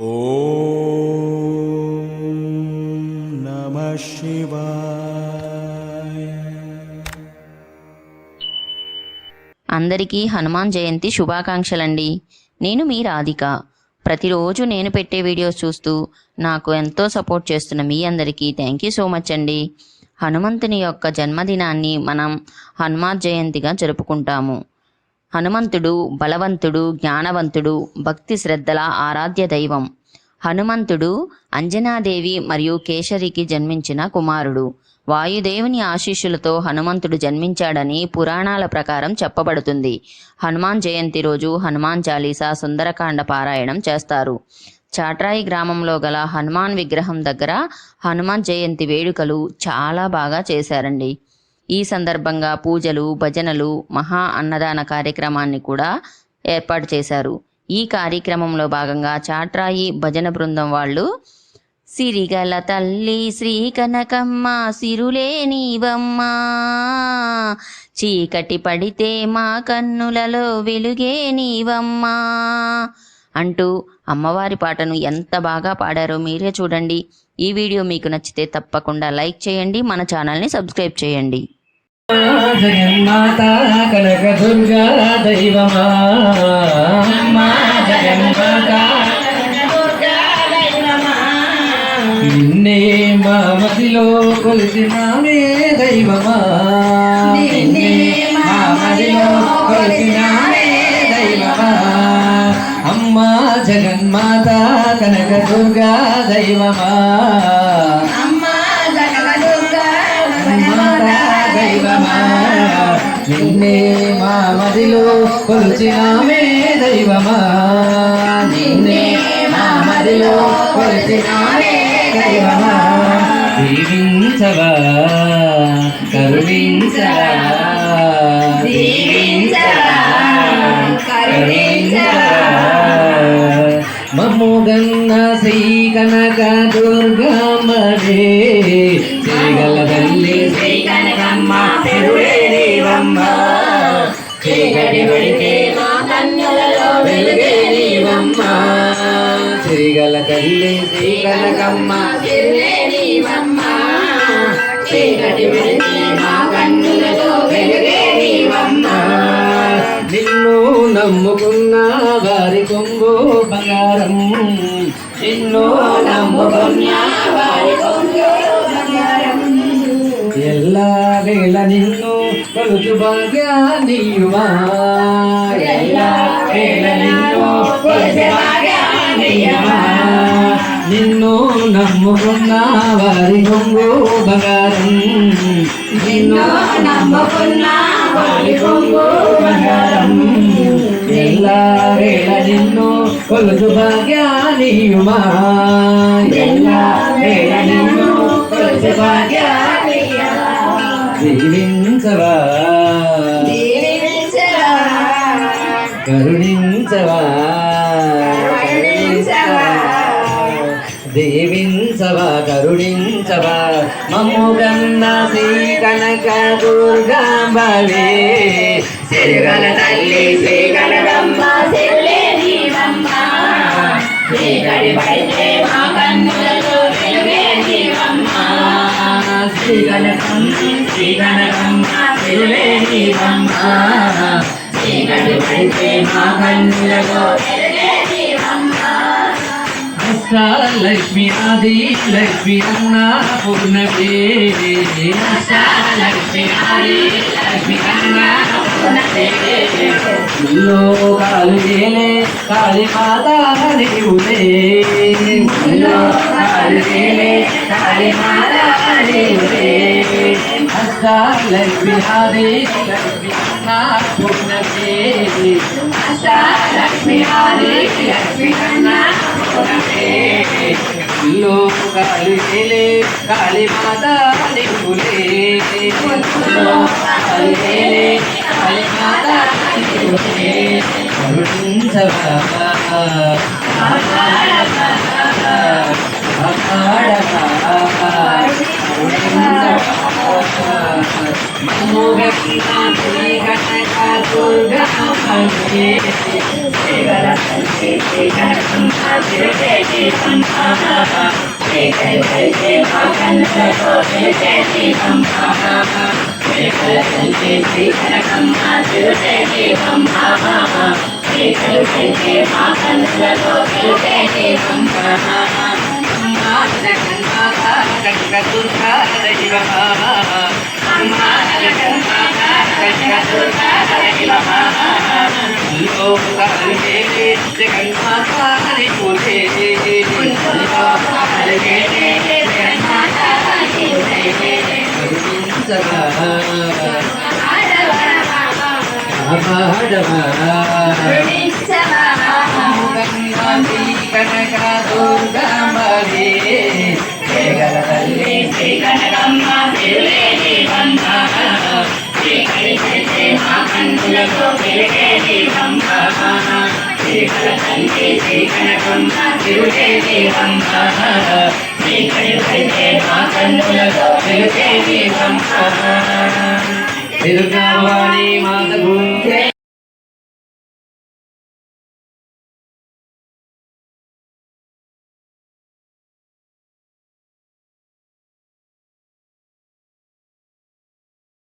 ఓం నమః శివాయ. అందరికీ హనుమాన్ జయంతి శుభాకాంక్షలండి. నేను మీ రాధిక. ప్రతిరోజు నేను పెట్టే వీడియోస్ చూస్తూ నాకు ఎంతో సపోర్ట్ చేస్తున్న మీ అందరికీ థ్యాంక్ యూ సో మచ్ అండి. హనుమంతుని యొక్క జన్మదినాన్ని మనం హనుమాన్ జయంతిగా జరుపుకుంటాము. హనుమంతుడు బలవంతుడు, జ్ఞానవంతుడు, భక్తి శ్రద్ధల ఆరాధ్య దైవం. హనుమంతుడు అంజనాదేవి మరియు కేశరికి జన్మించిన కుమారుడు. వాయుదేవుని ఆశీస్సులతో హనుమంతుడు జన్మించాడని పురాణాల ప్రకారం చెప్పబడుతుంది. హనుమాన్ జయంతి రోజు హనుమాన్ చాలీసా, సుందరకాండ పారాయణం చేస్తారు. చాట్రాయి గ్రామంలో గల హనుమాన్ విగ్రహం దగ్గర హనుమాన్ జయంతి వేడుకలు చాలా బాగా చేశారండి. ఈ సందర్భంగా పూజలు, భజనలు, మహా అన్నదాన కార్యక్రమాన్ని కూడా ఏర్పాటు చేశారు. ఈ కార్యక్రమంలో భాగంగా చాట్రాయి భజన బృందం వాళ్ళు సిరిగల తల్లి శ్రీ కనకమ్మ సిరులే నీవమ్మ, చీకటి పడితే మా కన్నులలో వెలుగే నీవమ్మ అంటూ అమ్మవారి పాటను ఎంత బాగా పాడారో మీరే చూడండి. ఈ వీడియో మీకు నచ్చితే తప్పకుండా లైక్ చేయండి, మన ఛానల్ని సబ్స్క్రైబ్ చేయండి. జగన్మాత కనక దుర్గా దైవమా, జగన్మాత నిన్నే మా మదిలో కొలిసినామే దైవమా, నిన్నే మా మదిలో కొలిసినామే దైవమా. అమ్మా జగన్మాత కనక దుర్గా దైవమా, నిన్నే మా మదిలో కొలిచినామే దైవమా, నిన్నే మా మదిలో కొలిచినామే దైవమా. దీవించవా కరుణించవా, దీవించవా కరుణించవా. మమ్ముగన్న శ్రీ కనక దుర్గమ్మనే, శ్రీగల తల్లి శ్రీ కనకమ్మ తిరుడే నీవమ్మ, చీకటి పడితే మా కన్నులలో వెలుగే నీవమ్మ. శ్రీగల తల్లి శ్రీ కనకమ్మ తిరుడే నీవమ్మ, చీకటి పడితే మా కన్నులలో వెలుగే నీవమ్మ. నిన్ను నమ్ముకున్న వారి కొంగు బంగారం, నిన్ను నమ్ముకున్న వారి కొంగు బంగారం. ఎల్లా వేళ నిన్ను కొలుచు భాగ్యాన్నియుమా, ఎల్లా వేళ నిన్ను కొలుచు భాగ్యాన్నియుమా. నిన్ను నమ్ముకున్న వారి కొంగు బంగారం, నిన్ను నమ్ముకున్న వారి కొంగు బంగారం. ఎల్లా వేళ నిన్ను కొలుచు భాగ్యాన్నియుమా, ఎల్లా వేళ నిన్ను కొలుచు భాగ్యాన్నియుమా. దీవించవా కరుణించవా, దీవించవా కరుణించవా. మమ్ముగన్న శ్రీ కనక దుర్గాంబవే, సిరుగల తల్లి శ్రీ కనకమ్మ సిరులే నీవమ్మ, చీకటి పడితే మా కన్నులలో వెలుగే నీవమ్మ. శ్రీ కనకమ్మ శ్రీ కనకమ్మ సిరులే నీవమ్మ, చీకటి పడితే మా కన్నులలో వెలుగే నీవమ్మ. లక్ష్మి ఆది లక్ష్మి అన్న పూర్ణవే, లక్ష్మి ఆది లక్ష్మి అన్న పూర్ణవే. కాలు గేలే కాళీ మాత నీవులే, కాలు గేలే కాళీ మాత నీవులే. లక్ష్మి ఆది లక్ష్మి అన్న పూర్ణవే, లక్ష్మి ఆది లక్ష్మి అన్న పూర్ణవే. కాలు గేలే కాళీ మాత నీవులే, కాలు గేలే కాళీ మాత నీవులే. కరుణించవా మమ్ముగన్న శ్రీ కనక దుర్గమ్మ, శ్రీ కనకమ్మ తిరుగే దీపమ్మ శ్రీకరి కలిగే మా కన్నులతో వెలిగే దీపమ్మ శ్రీకరి కలిగే శ్రీ కనకమ్మ తిరుగే దీపమ్మ శ్రీకరి కలిగే మా కన్నులతో వెలిగే దీపమ్మ శ్రీ కనకమ్మ తిరుగే దీపమ్మ శ్రీకరి కలిగే మా కన్నులతో వెలిగే దీపమ్మ శ్రీకరి కలిగే శ్రీ కనకమ్మ తిరుగే దీపమ్మ శ్రీకరి కలిగే మా కన్నులతో వెలిగే దీపమ్మ దుర్గాభవానీ మాత